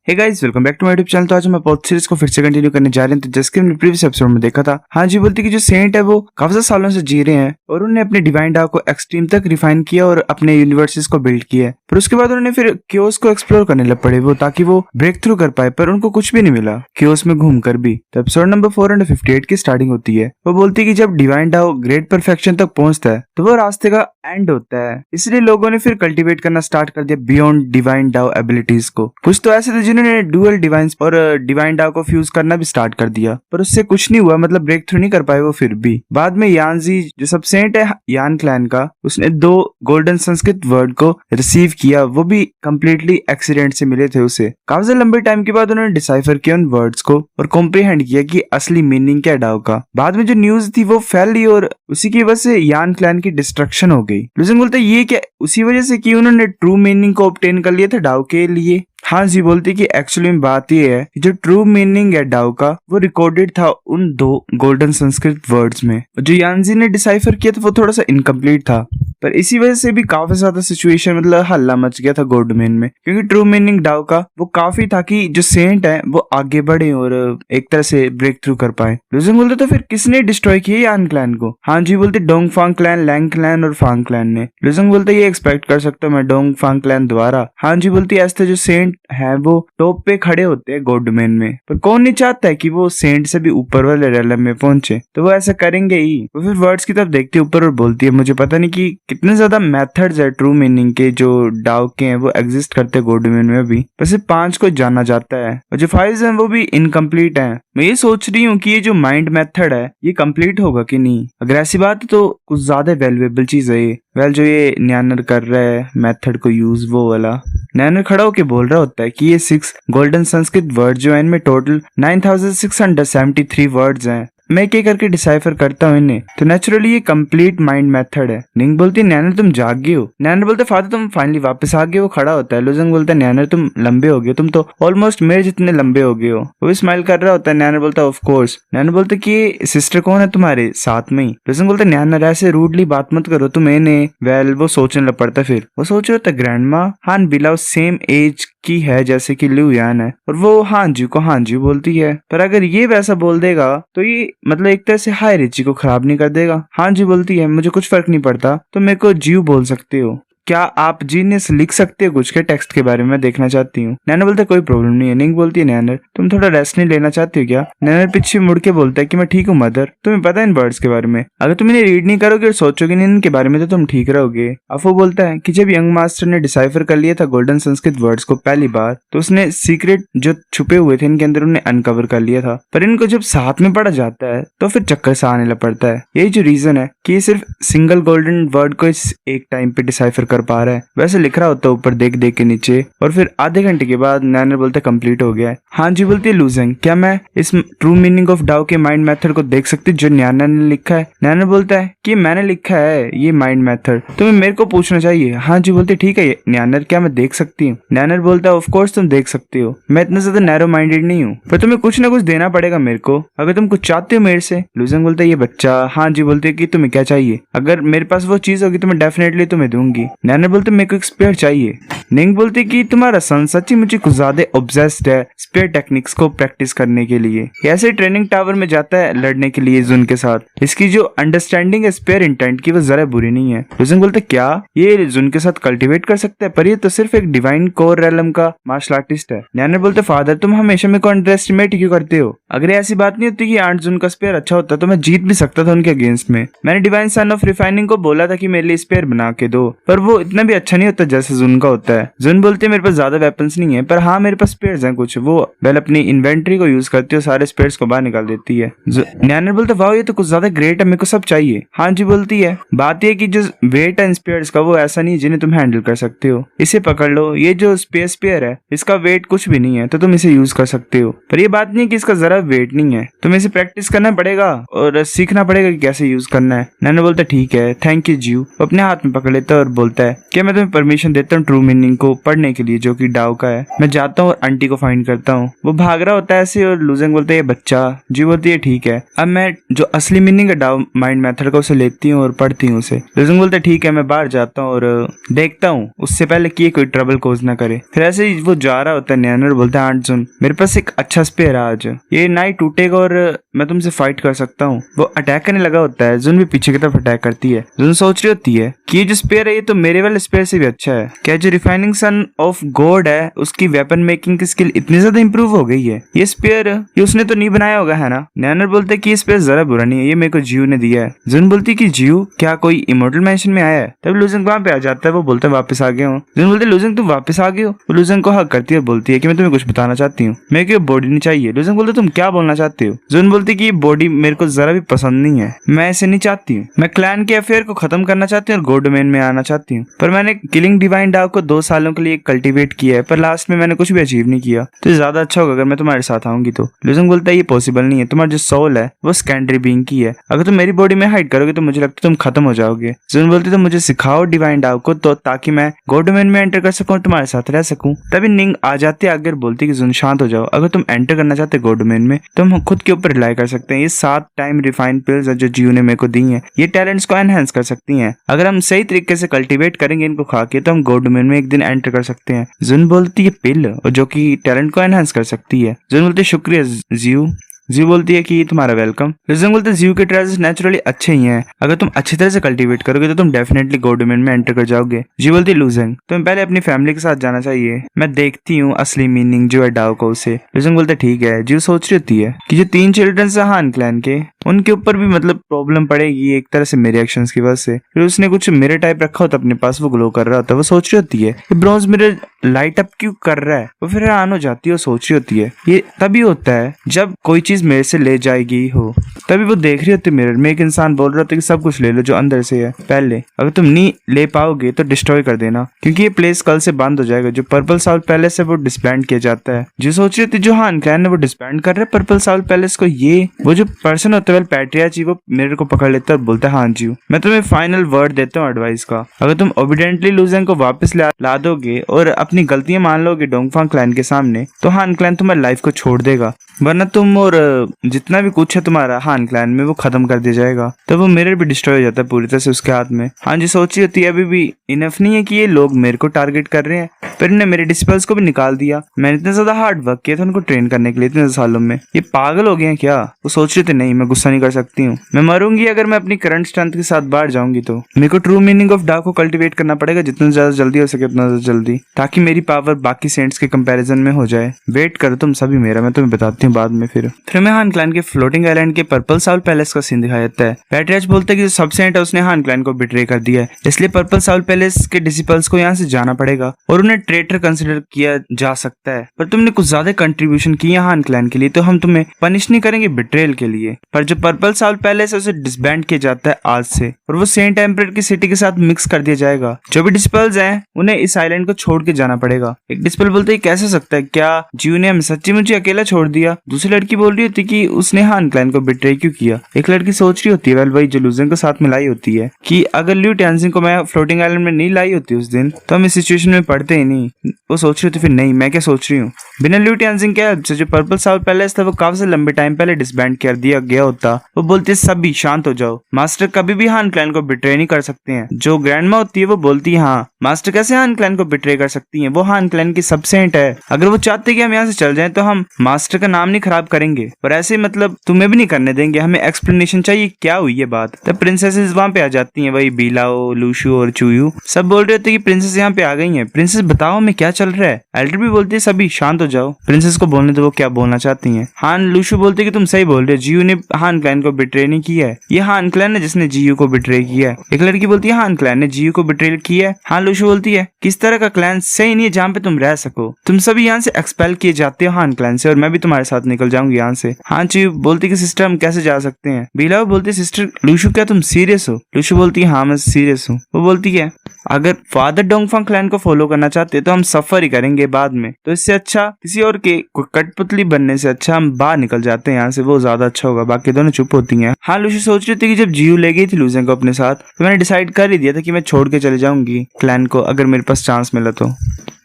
Hey guys, welcome back to my YouTube channel. तो आज हम पॉथ सीरीज को फिर से कंटिन्यू करने जा रहे हैं। तो जैसे कि हमने प्रीवियस एपिसोड में देखा था, हाँ जी बोलती कि जो सेंट है वो काफी सालों से जी रहे हैं और उन्होंने अपने डिवाइन डाव को एक्सट्रीम तक रिफाइन किया और अपने यूनिवर्सेस को बिल्ड किया है। पर उसके बाद उन्होंने फिर क्योस को एक्सप्लोर करने लग पड़े वो, ताकि वो ब्रेक थ्रू कर पाए, पर उनको कुछ भी नहीं मिला क्योस में घूम कर भी। तो एपिसोड नंबर 458 की स्टार्टिंग होती है। वो बोलती है कि जब डिवाइन डाव ग्रेट परफेक्शन तक पहुंचता है तो वो रास्ते का एंड होता है, इसलिए लोगों ने फिर कल्टीवेट करना स्टार्ट कर दिया बियॉन्ड डिवाइन डाव एबिलिटीज को। कुछ तो ऐसे थे जिन्होंने डुअल डिवाइंस और डिवाइन डाव को फ्यूज करना भी स्टार्ट कर दिया, पर उससे कुछ नहीं हुआ, मतलब ब्रेक थ्रू नहीं कर पाए वो फिर भी। बाद में यानजी जो सब सेंट है यान क्लैन का, उसने 2 गोल्डन संस्कृत वर्ड को रिसीव किया, वो भी कंप्लीटली एक्सीडेंट से मिले थे उसे। काफी लंबे टाइम के बाद उन्होंने डिसाइफर किया उन वर्ड्स को और कॉम्प्रिहेंड किया कि असली मीनिंग क्या डाव का। बाद में जो न्यूज थी वो फैली और उसी की वजह से यान क्लैन की डिस्ट्रक्शन हो गई। लुजिंग बोलते ये क्या उसी वजह से कि उन्होंने ट्रू मीनिंग को ऑब्टेन कर लिया था डाव के लिए। हाँ जी बोलती कि एक्चुअली में बात ये है कि जो ट्रू मीनिंग है डाव का वो रिकॉर्डेड था उन 2 गोल्डन संस्कृत वर्ड्स में। जो यानजी ने डिसाइफर किया था वो थोड़ा सा इनकम्प्लीट था, पर इसी वजह से भी काफी ज्यादा सिचुएशन मतलब हल्ला मच गया था गॉड डोमेन में, क्योंकि ट्रू मीनिंग डाव का वो काफी था कि जो सेंट है वो आगे बढ़े और एक तरह से ब्रेक थ्रू कर पाए। लुजिंग बोलते तो फिर किसने डिस्ट्रॉय किया यान क्लैन को? हाँ जी बोलते डोंगफांग क्लैन, लैंग क्लैन और फांग क्लैन ने। लुजिंग बोलते ये एक्सपेक्ट कर सकता हूँ मैं डोंगफांग क्लैन द्वारा। हाँ जी बोलती ऐसे जो सेंट है वो टॉप पे खड़े होते हैं गॉड डोमेन में, पर कौन नहीं चाहता है कि वो सेंट से भी ऊपर वाले रेलम में पहुंचे, तो वो ऐसा करेंगे ही। वो फिर वर्ड्स की तरफ देखती है ऊपर और बोलती है मुझे पता नहीं कि कितने ज्यादा मेथड्स है ट्रू मीनिंग के जो डाव के हैं वो एग्जिस्ट करते हैं गॉड डोमेन में अभी, पर सिर्फ 5 को जाना जाता है और जो 5 हैं वो भी इनकम्प्लीट हैं। मैं ये सोच रही हूँ कि ये जो माइंड मेथड है ये कंप्लीट होगा कि नहीं। अगर ऐसी बात है तो कुछ ज्यादा वैल्यूएबल चीज है ये। जो ये न्यानर कर रहा है मेथड को यूज, वो वाला न्यानर खड़ा होके बोल रहा होता है कि ये 6 गोल्डन संस्कृत वर्ड जो है इनमें टोटल 9673 वर्ड्स हैं, मैं क्या करके डिसाइफर करता हूँ इन्हें, तो नेचुरली ये कंप्लीट माइंड मेथड है। निंग बोलती नैनर तुम जाग गए हो। नैनर बोलते फादर तुम फाइनली वापस आ गए। वो खड़ा होता है। लुजिंग बोलता है नैनर तुम लंबे हो गए, तुम तो ऑलमोस्ट मेरे जितने लंबे हो गए हो। वो भी स्माइल कर रहा होता है। नैनर बोलता है ऑफ कोर्स। नैनर बोलते कि सिस्टर कौन है तुम्हारे साथ में ही? लुजिंग बोलते नैनर ऐसे रूडली बात मत करो तुम इन्हें। वेल वो सोचने लग पड़ता, फिर वो सोच रहा था ग्रैंड माँ हान बिलाव सेम एज की है जैसे कि लिu यान है, और वो हान जी को हान जी बोलती है। पर अगर ये वैसा बोल देगा तो ये मतलब एक तरह से हाय रिची को खराब नहीं कर देगा। हान जी बोलती है मुझे कुछ फर्क नहीं पड़ता, तो मेरे को जीव बोल सकते हो। क्या आप जीनियस लिख सकते हो कुछ के टेक्स्ट के बारे में देखना चाहती हूँ। नैनर बोलता कोई प्रॉब्लम नहीं है। निंग बोलती है नैनर तुम थोड़ा रेस्ट नहीं लेना चाहती हो क्या? नैनर पीछे मुड़ के बोलता है कि मैं ठीक हूँ मदर, तुम्हें पता है इन वर्ड्स के बारे में, अगर तुम इन्हें रीड नहीं करोगे और सोचोगे नहीं इनके बारे में तो तुम ठीक रहोगे। अफो बोलता है कि जब यंग मास्टर ने डिसाइफर कर लिया था गोल्डन संस्कृत वर्ड्स को पहली बार, तो उसने सीक्रेट जो छुपे हुए थे इनके अंदर उन्हें अनकवर कर लिया था, पर इनको जब साथ में पढ़ा जाता है तो फिर चक्कर सा आने लग पड़ता है। यही जो रीजन है कि ये सिर्फ सिंगल गोल्डन वर्ड को इस एक टाइम पे डिसाइफर कर पा रहा है। वैसे लिख रहा होता है ऊपर देख देख के नीचे, और फिर आधे घंटे के बाद नैनर बोलते कंप्लीट हो गया है। हाँ जी बोलती है लुजिंग क्या मैं इस ट्रू मीनिंग ऑफ डाव के माइंड मेथड को देख सकती जो नैनर ने लिखा है? नैनर बोलता है कि मैंने लिखा है ये माइंड मेथड, तुम्हें मेरे को पूछना चाहिए। हाँ जी बोलती ठीक है नैनर क्या मैं देख सकती हूँ? नैनर बोलता है ऑफ कोर्स तुम देख सकती हो, मैं इतना ज्यादा नैरो माइंडेड नहीं हूँ, पर तुम्हें कुछ ना कुछ देना पड़ेगा मेरे को अगर तुम कुछ चाहते हो मेरे से। लुजिंग बोलता है ये बच्चा। हाँ जी बोलती है कि तुम्हें क्या चाहिए? अगर मेरे पास वो चीज होगी तो मैं डेफिनेटली तुम्हें दूंगी। नैनर बोलते मेरे को स्पेयर चाहिए। निंग बोलती कि तुम्हारा सन सच्ची मुझे कुछ ज्यादा ऑब्सेस्ड है स्पेयर टेक्निक्स को प्रैक्टिस करने के लिए। ऐसे ट्रेनिंग टावर में जाता है लड़ने के लिए जुन के साथ। इसकी जो अंडरस्टैंडिंग है स्पेयर इंटेंट की वो जरा बुरी नहीं है। लुजिंग बोलते क्या ये जुन के साथ कल्टीवेट कर सकता है? पर ये तो सिर्फ एक डिवाइन कोर रेलम का मार्शल आर्टिस्ट है। नैनर बोलते फादर तुम हमेशा मेरे को अंडर एस्टिमेट क्यों करते हो? अगर ऐसी बात नहीं होती कि आंट जुन का स्पेयर अच्छा होता तो मैं जीत भी सकता था उनके अगेंस्ट में। मैंने डिवाइन सन ऑफ रिफाइनिंग को बोला था कि मेरे लिए स्पेयर बना के दो, पर वो इतना भी अच्छा नहीं होता जैसे जुन का होता है। जुन बोलते मेरे पास ज्यादा वेपन्स नहीं है, पर हाँ मेरे पास स्पेयर्स हैं कुछ। वो वेल अपनी इन्वेंट्री को यूज करती है, सारे स्पेयर्स को बाहर निकाल देती है। नैनर बोलते वाह ये तो कुछ ज्यादा ग्रेट है, मेरे को सब चाहिए। हाँ जी बोलती है बात ये कि जो वेट है स्पेयर्स का वो ऐसा नहीं जिन्हें तुम हैंडल कर सकते हो। इसे पकड़ लो, ये जो स्पेयर है इसका वेट कुछ भी नहीं है, तो तुम इसे यूज कर सकते हो, पर ये बात नहीं कि इसका जरा वेट नहीं है, तुम्हें इसे प्रैक्टिस करना पड़ेगा और सीखना पड़ेगा कि कैसे यूज करना है। नैनर बोलता ठीक है थैंक यू जीव। अपने हाथ में पकड़ लेता है और बोलता बोलता है क्या मैं तुम्हें परमिशन देता हूँ ट्रू मीनिंग को पढ़ने के लिए जो कि डाउ का है। मैं जाता हूँ और आंटी को फाइंड करता हूँ। वो भाग रहा होता है ऐसे और लूजेंग बोलते है ये बच्चा। जी बोलती है ठीक है। अब मैं जो असली मीनिंग है डाउ माइंड मेथड का उसे लेती हूँ और पढ़ती हूँ उसे। लूजेंग बोलते है ठीक है मैं बाहर जाता हूँ और देखता हूँ उससे पहले कि कोई ट्रबल कोज ना करे। फिर ऐसे ही वो जा रहा होता है न्यानर बोलता है आंट जुन मेरे पास एक अच्छा स्पेयर है आज, ये ना ही टूटेगा और मैं तुमसे फाइट कर सकता हूँ। वो अटैक करने लगा होता है। जुन भी पीछे की तरफ अटैक करती है। जुन सोच रही होती है कि ये जो स्पेयर है ये तो मेरे वाले स्पेयर से भी अच्छा है। क्या जो रिफाइनिंग सन ऑफ गॉड है उसकी वेपन मेकिंग की स्किल इतनी ज्यादा इंप्रूव हो गई है। ये स्पेयर ये उसने तो नहीं बनाया होगा है ना। न्यानर बोलते कि ये स्पेयर जरा बुरा नहीं है, ये मेरे को जियो ने दिया है। जुन बोलती कि जियो क्या कोई इमोर्टल मैंशन में आया है। तब लूजेंग वहां पे आ जाता है। वो बोलता है वापस आ गया हूँ। जुन बोलते लूजेंग तुम वापस आ गए हो। वो लूजेंग को हक करती है और बोलती है कि मैं तुम्हें कुछ बताना चाहती हूँ, मेरे को बॉडी नहीं चाहिए। लूजेंग बोलते तुम क्या बोलना चाहते हो। जुन बोलती कि ये बॉडी मेरे को जरा भी पसंद नहीं है, मैं ऐसे नहीं चाहती हूँ। मैं क्लैन के अफेयर को खत्म करना चाहती हूँ और गॉड डोमेन में आना चाहती हूँ। पर मैंने किलिंग डिवाइन डाव को 2 सालों के लिए कल्टीवेट किया है पर लास्ट में मैंने कुछ भी अचीव नहीं किया। तो ज्यादा अच्छा होगा अगर मैं तुम्हारे साथ आऊंगी। तो लूजेंग बोलता है ये पॉसिबल नहीं है, तुम्हारा जो सोल है वो सेकेंडरी बीइंग की है। अगर तुम मेरी बॉडी में हाइड करोगे तो मुझे लगता है तुम खत्म हो जाओगे। जुन बोलती तो मुझे सिखाओ डिवाइन डाव को तो ताकि मैं गॉड डोमेन में एंटर कर सकूं, तुम्हारे साथ रह सकूं। तभी निंग आ जाती है आगे बोलती कि जुन शांत हो जाओ, अगर तुम एंटर करना चाहते गॉड डोमेन में तो हम खुद के ऊपर रिलाई कर सकते हैं। ये 7 टाइम रिफाइंड पिल्स जो जियो ने मेरे को दी हैं ये टैलेंट्स को एनहेंस कर सकती हैं। अगर हम सही तरीके से कल्टीवेट करेंगे इनको खा के तो हम गॉड डोमेन में एक दिन एंटर कर सकते हैं। जुन बोलती है पिल और जो कि टैलेंट को एनहेंस कर सकती है। जुन बोलती है शुक्रिया जियो। जी बोलती है कि तुम्हारा वेलकम। लूजेंग बोलते है जीव के ट्रेजर्स नेचुरली अच्छे ही हैं, अगर तुम अच्छी तरह से कल्टीवेट करोगे तो तुम डेफिनेटली गॉड डोमेन में एंटर कर जाओगे। जी बोलती है लूजेंग तुम्हें पहले अपनी फैमिली के साथ जाना चाहिए, मैं देखती हूँ असली मीनिंग जो है डाओ को उसे। लूजेंग बोलते ठीक है। जीव सोच रही होती है कि जो 3 चिल्ड्रन है हान क्लैन के उनके ऊपर भी मतलब प्रॉब्लम पड़ेगी एक तरह से मेरे एक्शंस की वजह से। फिर उसने कुछ मिरर टाइप रखा होता अपने पास, वो ग्लो कर रहा होता है। वो सोच रही होती है कि ब्रॉन्ज मिरर लाइट अप क्यों कर रहा है। वो फिर हैरान हो जाती है और सोच रही होती है ये तभी होता है जब कोई चीज मेरे से ले जाएगी हो। तभी वो देख रही होती है मिरर में एक इंसान बोल रहा होता है कि सब कुछ ले लो जो अंदर से है, पहले अगर तुम नहीं ले पाओगे तो डिस्ट्रॉय कर देना क्योंकि ये प्लेस कल से बंद हो जाएगा। जो पर्पल साउल पैलेस है वो डिस्बैंड किया जाता है। जो सोच रही थी जो हान क्लैन है वो डिस्बैंड कर रहे पर्पल साउल पैलेस को। ये वो जो पर्सन होता है पैट्रियाची वो मिरर को पकड़ लेता है और बोलता है हाँ जी मैं तुम्हें फाइनल वर्ड देता हूँ एडवाइस का, अगर तुम ओबिडेंटली लूजेंग को वापस ला दोगे और अपनी गलतियां मान लोगे डोंगफांग क्लैन के सामने तो हान क्लैन तुम्हारी लाइफ को छोड़ देगा, वरना तुम और जितना भी कुछ है तुम्हारा हान क्लैन में वो खत्म कर दिया जाएगा। तो वो मिरर भी डिस्ट्रॉय हो जाता है पूरी तरह से उसके हाथ में। हाँ जी सोच रही होती है अभी भी इनफ नहीं है कि ये लोग मेरे को टारगेट कर रहे हैं, फिर इन्हें मेरे डिस्पल्स को भी निकाल दिया। मैंने इतना ज्यादा हार्ड वर्क किया था उनको ट्रेन करने के लिए इतने सालों में, ये पागल हो गए हैं क्या। वो सोच रहे थे नहीं मैं गुस्सा नहीं कर सकती हूँ, मैं मरूंगी अगर मैं अपनी करंट स्ट्रेंथ के साथ बाहर जाऊंगी तो मेरे को ट्रू मीनिंग ऑफ डार्क को कल्टीवेट करना पड़ेगा जितना ज्यादा जल्दी हो सके उतना ज्यादा जल्दी, ताकि मेरी पावर बाकी सेंट्स के कंपैरिजन में हो जाए। वेट करो तुम सभी मेरा, मैं तुम्हें बताती हूँ बाद में। फिर हमें हान क्लैन के फ्लोटिंग आइलैंड के पर्पल साउल पैलेस का सीन दिखाया जाता है। पैट्रियाच बोलते हैं कि जो सब सेंट है उसने हान क्लैन को बिट्रे कर दिया है, इसलिए पर्पल साउल पैलेस के डिसिपल्स को यहाँ से जाना पड़ेगा और उन्हें ट्रेटर कंसिडर किया जा सकता है। पर तुमने कुछ ज्यादा कंट्रीब्यूशन किया हान क्लैन के लिए तो हम तुम्हें पनिश नहीं करेंगे बिट्रेल के लिए। पर जो पर्पल साउल पैलेस है उसे डिसबैंड किया जाता है आज से और वो सेंट एम्परर की सिटी के साथ मिक्स कर दिया जाएगा। जो भी डिस्पल्स हैं उन्हें इस आइलैंड को छोड़ के जाना पड़ेगा। एक डिस्पल बोलते है कैसे सकता है, क्या जीव ने हमें सच्ची मुझे अकेला छोड़ दिया। दूसरी लड़की बोल रही होती कि उसने हान क्लैन को बिट्रे क्यों किया। एक लड़की सोच रही होती है वेल वही जो लूजेंग को साथ में लाई होती है कि अगर ल्यू टेंजिंग को मैं फ्लोटिंग आइलैंड में नहीं लाई होती उस दिन तो हम इस सिचुएशन में पड़ते ही नहीं। वो सोच रही थी फिर नहीं मैं क्या सोच रही हूँ, बिना ल्यू टेंजिंग के हेल्प से जो पर्पल साउल पैलेस था वो काफी से लंबे टाइम पहले डिसबैंड कर दिया गया होता। वो बोलती है सभी शांत हो जाओ, मास्टर कभी भी हान क्लैन को बिट्रे नहीं कर सकते हैं। जो ग्रैंडमा होती है वो बोलती है हाँ मास्टर कैसे हान क्लैन को बिट्रे कर सकती हैं, वो हान क्लैन की सब सेंट है, अगर वो चाहते कि हम यहाँ से चल जाएं तो हम मास्टर का नाम नहीं खराब करेंगे, पर ऐसे मतलब तुम्हें भी नहीं करने देंगे, हमें एक्सप्लेनेशन चाहिए क्या हुई ये बात। तब प्रिंसेसेस वहाँ पे आ जाती हैं, वही बीलाओ लूशु और चूयू सब बोल रहे होते कि प्रिंसेस यहाँ पे आ गई हैं, प्रिंसेस बताओ हमें क्या चल रहा है। एल्डर भी बोलती है सभी शांत हो जाओ, प्रिंसेस को बोलने दो वो क्या बोलना चाहती हैं। हान लूशु बोलते कि तुम सही बोल रहे हो, जियू ने हान क्लैन को बिट्रे नहीं किया है, ये हान क्लैन है जिसने जियू को बिट्रे किया है। एक लड़की बोलती है हान क्लैन ने जियू को बिट्रे किया है। हान लूशु बोलती है किस तरह का क्लैन सही नहीं है जहाँ पे तुम रह सको, तुम सभी यहाँ से एक्सपेल किए जाते हो हान क्लैन से और मैं भी तुम्हारे साथ निकल जाऊंगी यहाँ से। हान चीयू बोलती कि सिस्टर हम कैसे जा सकते हैं। बीलाओ बोलती सिस्टर लूशु क्या तुम सीरियस हो। लूशु बोलती है हाँ मैं सीरियस हूँ। वो बोलती है अगर फादर डोंगफंग क्लैन को फॉलो करना चाहते तो हम सफर ही करेंगे बाद में, तो इससे अच्छा किसी और के कठपुतली बनने से अच्छा हम बाहर निकल जाते हैं यहाँ से, वो ज्यादा अच्छा होगा। बाकी दोनों चुप होती हैं। हाँ, लूसी सोच रही थी कि जब जियू ले गई थी लूसेंग को अपने साथ तो मैंने डिसाइड कर ही दिया था कि मैं छोड़ के चले जाऊंगी क्लैन को अगर मेरे पास चांस मिला तो।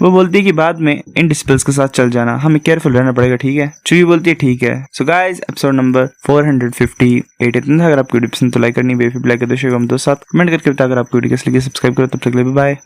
वो बोलती है कि बाद में इन डिस्पल्स के साथ चल जाना, हमें केयरफुल रहना पड़ेगा, ठीक है। चुई बोलती है ठीक है। सो गाइस, एपिसोड नंबर 458 इतना था। अगर आपको वीडियो पसंद तो लाइक करनी, बेफिक लाइक कर दो, शेयर कर दो, साथ कमेंट करके बता अगर आपको वीडियो कैसी लगी। सब्सक्राइब करो। तब तक के लिए बाय।